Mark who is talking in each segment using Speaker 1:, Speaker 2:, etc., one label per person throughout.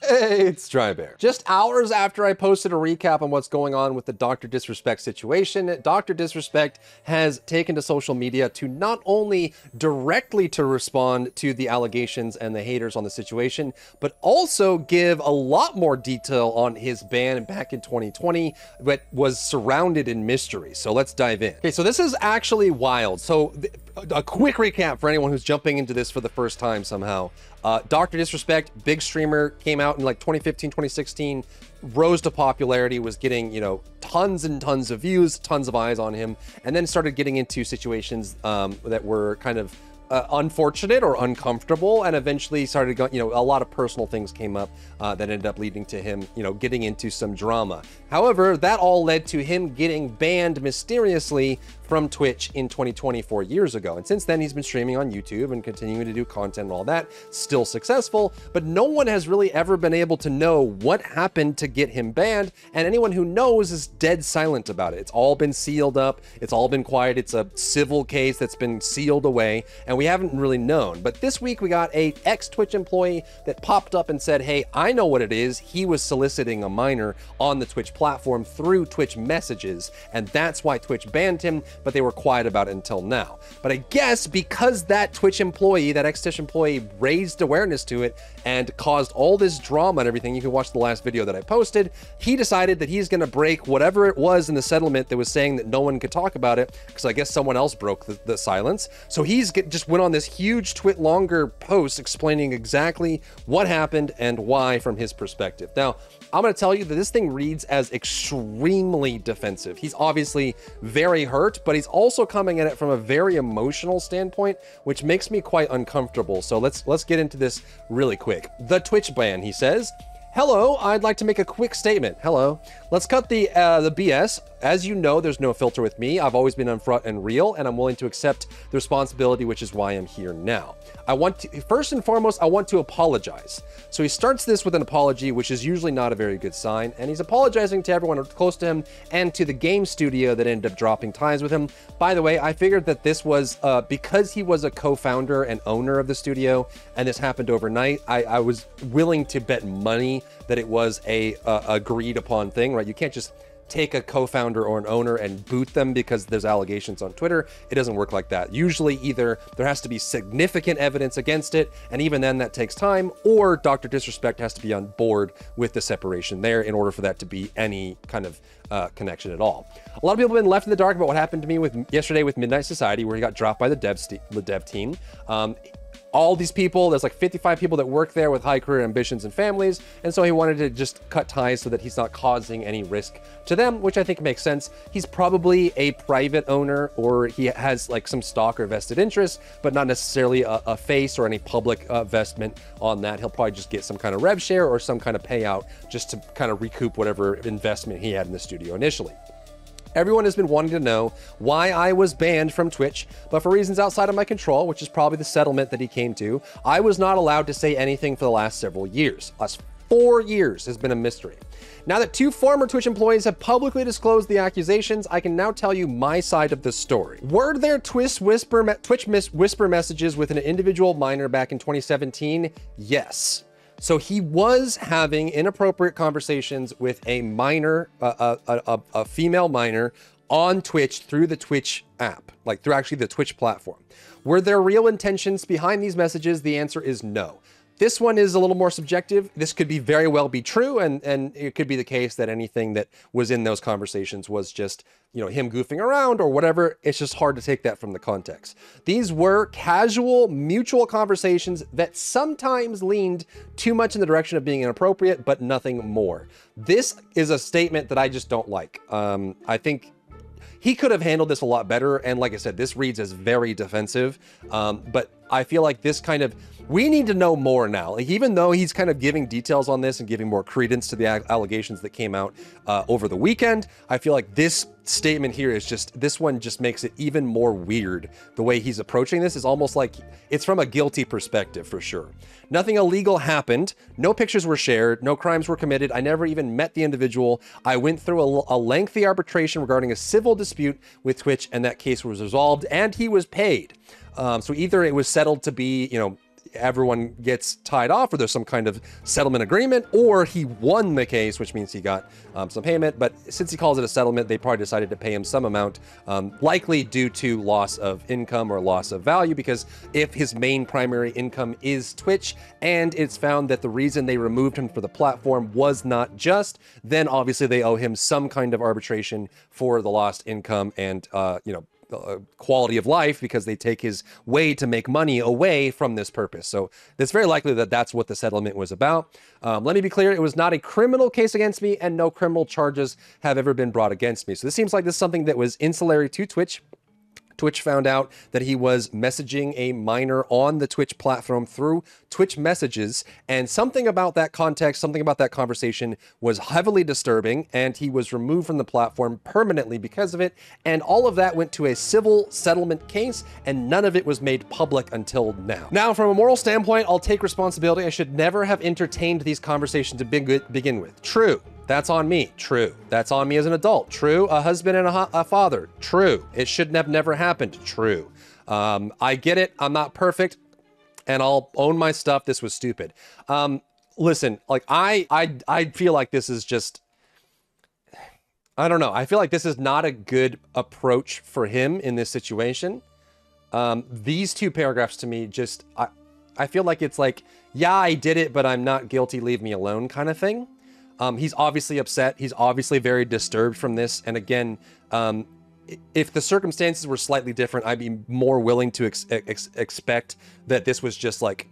Speaker 1: Hey, it's Drybear. Just hours after I posted a recap on what's going on with the Dr. Disrespect situation, Dr. Disrespect has taken to social media to not only directly to respond to the allegations and the haters on the situation, but also give a lot more detail on his ban back in 2020 that was surrounded in mystery. So let's dive in. Okay, so this is actually wild. So a quick recap for anyone who's jumping into this for the first time somehow. Dr. Disrespect, big streamer, came out in like 2015, 2016, rose to popularity, was getting, you know, tons and tons of views, tons of eyes on him, and then started getting into situations that were kind of unfortunate or uncomfortable, and eventually started going, you know, a lot of personal things came up that ended up leading to him, you know, getting into some drama. However, that all led to him getting banned mysteriously from Twitch in 2020, 4 years ago. And since then, he's been streaming on YouTube and continuing to do content and all that, still successful, but no one has really ever been able to know what happened to get him banned, and anyone who knows is dead silent about it. It's all been sealed up, it's all been quiet, it's a civil case that's been sealed away, and we haven't really known. But this week, we got a ex-Twitch employee that popped up and said, hey, I know what it is. He was soliciting a minor on the Twitch platform through Twitch messages, and that's why Twitch banned him, but they were quiet about it until now. But I guess because that Twitch employee, that ex-Twitch employee, raised awareness to it and caused all this drama and everything, you can watch the last video that I posted, he decided that he's gonna break whatever it was in the settlement that was saying that no one could talk about it, because I guess someone else broke the silence. So he's just went on this huge longer post explaining exactly what happened and why from his perspective. Now, I'm going to tell you that this thing reads as extremely defensive. He's obviously very hurt, but he's also coming at it from a very emotional standpoint, which makes me quite uncomfortable. So let's get into this really quick. The Twitch ban, he says. Hello, I'd like to make a quick statement. Hello. Let's cut the BS. As you know, there's no filter with me. I've always been upfront and real, and I'm willing to accept the responsibility, which is why I'm here now. First and foremost, I want to apologize. So he starts this with an apology, which is usually not a very good sign, and he's apologizing to everyone close to him and to the game studio that ended up dropping ties with him. By the way, I figured that this was because he was a co-founder and owner of the studio, and this happened overnight. I was willing to bet money that it was a agreed upon thing, right? You can't just take a co-founder or an owner and boot them because there's allegations on Twitter. It doesn't work like that. Usually either there has to be significant evidence against it, and even then that takes time, or Dr. Disrespect has to be on board with the separation there in order for that to be any kind of connection at all. A lot of people have been left in the dark about what happened to me yesterday with Midnight Society, where he got dropped by the dev team. All these people, there's like 55 people that work there with high career ambitions and families, and so he wanted to just cut ties so that he's not causing any risk to them, which I think makes sense. He's probably a private owner, or he has like some stock or vested interest, but not necessarily a face or any public investment on that. He'll probably just get some kind of rev share or some kind of payout just to kind of recoup whatever investment he had in the studio initially. Everyone has been wanting to know why I was banned from Twitch, but for reasons outside of my control, which is probably the settlement that he came to, I was not allowed to say anything for the last several years. Last 4 years has been a mystery. Now that 2 former Twitch employees have publicly disclosed the accusations, I can now tell you my side of the story. Were there Twitch whisper messages with an individual minor back in 2017? Yes. So he was having inappropriate conversations with a minor, a female minor on Twitch through the Twitch app, like through actually the Twitch platform. Were there real intentions behind these messages? The answer is no. This one is a little more subjective. This could very well be true, and it could be the case that anything that was in those conversations was just, you know, him goofing around or whatever. It's just hard to take that from the context. These were casual, mutual conversations that sometimes leaned too much in the direction of being inappropriate, but nothing more. This is a statement that I just don't like. I think he could have handled this a lot better, and like I said, this reads as very defensive, but I feel like this kind of, we need to know more now. Like, even though he's kind of giving details on this and giving more credence to the allegations that came out over the weekend, I feel like this statement here is just, this one just makes it even more weird. The way he's approaching this is almost like it's from a guilty perspective for sure. Nothing illegal happened. No pictures were shared. No crimes were committed. I never even met the individual. I went through a lengthy arbitration regarding a civil dispute with Twitch, and that case was resolved and he was paid. So either it was settled to be, you know, everyone gets tied off, or there's some kind of settlement agreement, or he won the case, which means he got some payment. But since he calls it a settlement, they probably decided to pay him some amount, likely due to loss of income or loss of value, because if his main primary income is Twitch, and it's found that the reason they removed him from the platform was not just, then obviously they owe him some kind of arbitration for the lost income and, quality of life, because they take his way to make money away from this purpose. So it's very likely that that's what the settlement was about. Let me be clear, it was not a criminal case against me, and no criminal charges have ever been brought against me. So this seems like this is something that was ancillary to Twitch. Twitch found out that he was messaging a minor on the Twitch platform through Twitch messages, and something about that context, something about that conversation was heavily disturbing, and he was removed from the platform permanently because of it. And all of that went to a civil settlement case, and none of it was made public until now. Now, from a moral standpoint, I'll take responsibility. I should never have entertained these conversations to begin with. True. That's on me. True. That's on me as an adult. True. A husband and a father. True. It shouldn't have never happened. True. I get it. I'm not perfect, and I'll own my stuff. This was stupid. Listen, like I feel like this is just, I don't know. I feel like this is not a good approach for him in this situation. These two paragraphs to me just, I feel like it's like, yeah, I did it, but I'm not guilty. Leave me alone kind of thing. He's obviously upset. He's obviously very disturbed from this. And again, if the circumstances were slightly different, I'd be more willing to expect that this was just like,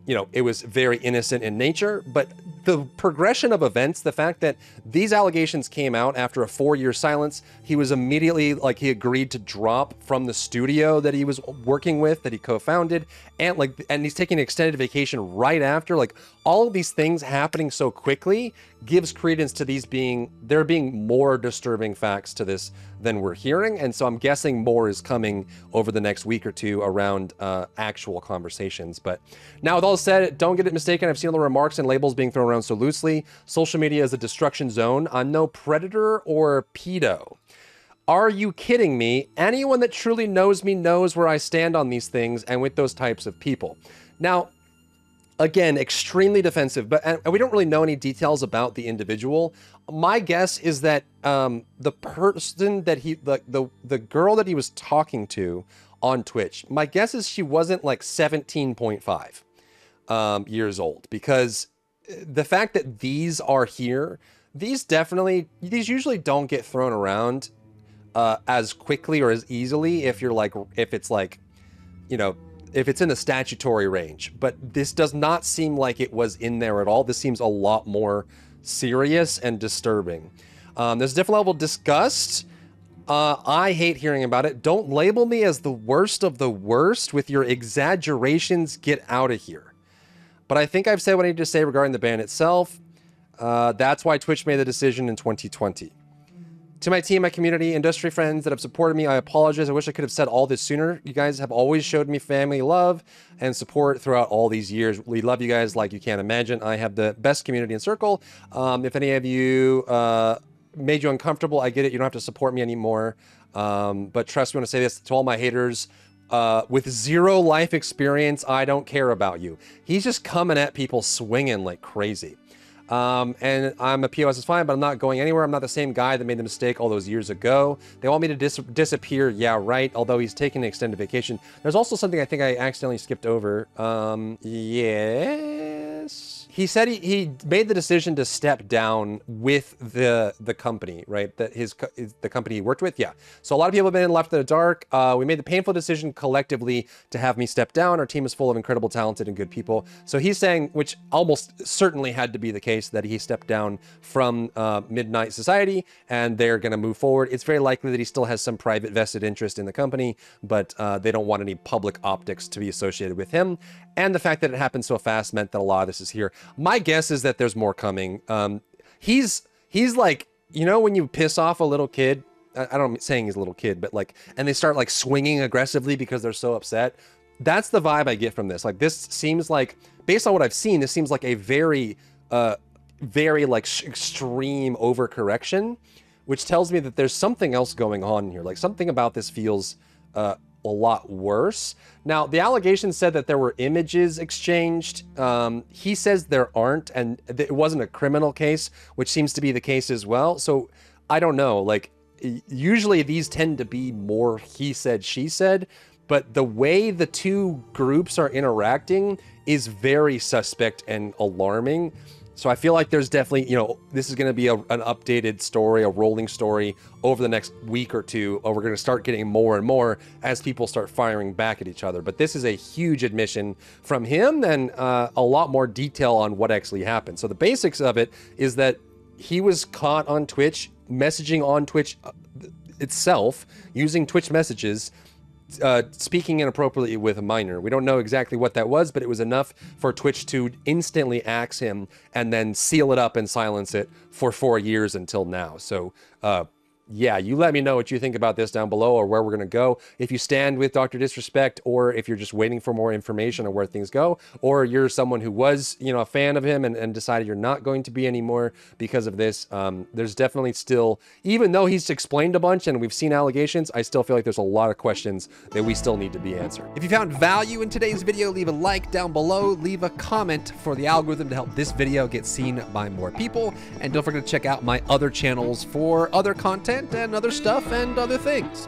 Speaker 1: it was very innocent in nature. But the progression of events, the fact that these allegations came out after a 4-year silence, he was immediately, like, he agreed to drop from the studio that he was working with, that he co-founded, and he's taking an extended vacation right after. Like, all of these things happening so quickly gives credence to there being more disturbing facts to this than we're hearing. And so I'm guessing more is coming over the next week or two around actual conversations. But now, with all said, don't get it mistaken. I've seen all the remarks and labels being thrown around so loosely. Social media is a destruction zone. I'm no predator or pedo. Are you kidding me? Anyone that truly knows me knows where I stand on these things and with those types of people. Now, again, extremely defensive, and we don't really know any details about the individual. My guess is that the person that the girl that he was talking to on Twitch, my guess is she wasn't like 17.5 years old, because the fact that these are here, these usually don't get thrown around as quickly or as easily if it's in the statutory range. But this does not seem like it was in there at all. This seems a lot more serious and disturbing. There's a different level of disgust. I hate hearing about it. Don't label me as the worst of the worst with your exaggerations. Get out of here. But I think I've said what I need to say regarding the ban itself. That's why Twitch made the decision in 2020. To my team, my community, industry friends that have supported me, I apologize. I wish I could have said all this sooner. You guys have always showed me family love and support throughout all these years. We love you guys like you can't imagine. I have the best community and circle. If any of you made you uncomfortable, I get it. You don't have to support me anymore. But trust me when I say this to all my haters. With zero life experience, I don't care about you. He's just coming at people swinging like crazy. And I'm a POS is fine, but I'm not going anywhere. I'm not the same guy that made the mistake all those years ago. They want me to disappear. Yeah, right. Although he's taking an extended vacation. There's also something I think I accidentally skipped over. Yes. He said he made the decision to step down with the company, right? That the company he worked with. Yeah. So a lot of people have been left in the dark. We made the painful decision collectively to have me step down. Our team is full of incredible, talented, and good people. So he's saying, which almost certainly had to be the case, that he stepped down from Midnight Society and they're going to move forward. It's very likely that he still has some private vested interest in the company, but they don't want any public optics to be associated with him. And the fact that it happened so fast meant that a lot of this is here. My guess is that there's more coming. He's like, when you piss off a little kid, I don't saying he's a little kid, but like, and they start like swinging aggressively because they're so upset. That's the vibe I get from this. Like, this seems like, based on what I've seen, this seems like a very like extreme overcorrection, which tells me that there's something else going on here. Like, something about this feels lot worse. Now, the allegation said that there were images exchanged. He says there aren't, and it wasn't a criminal case, which seems to be the case as well. So I don't know, like, usually these tend to be more he said, she said, but the way the two groups are interacting is very suspect and alarming. So I feel like there's definitely, you know, this is going to be an updated story, a rolling story over the next week or two, or we're going to start getting more and more as people start firing back at each other. But this is a huge admission from him, and a lot more detail on what actually happened. So the basics of it is that he was caught on Twitch, messaging on Twitch itself, using Twitch messages, speaking inappropriately with a minor. We don't know exactly what that was, but it was enough for Twitch to instantly axe him and then seal it up and silence it for 4 years until now. So, yeah, you let me know what you think about this down below, or where we're going to go. If you stand with Dr. Disrespect, or if you're just waiting for more information on where things go, or you're someone who was, you know, a fan of him and decided you're not going to be anymore because of this. There's definitely still, even though he's explained a bunch and we've seen allegations, I still feel like there's a lot of questions that we still need to be answered. If you found value in today's video, leave a like down below, leave a comment for the algorithm to help this video get seen by more people, and don't forget to check out my other channels for other content and other stuff and other things.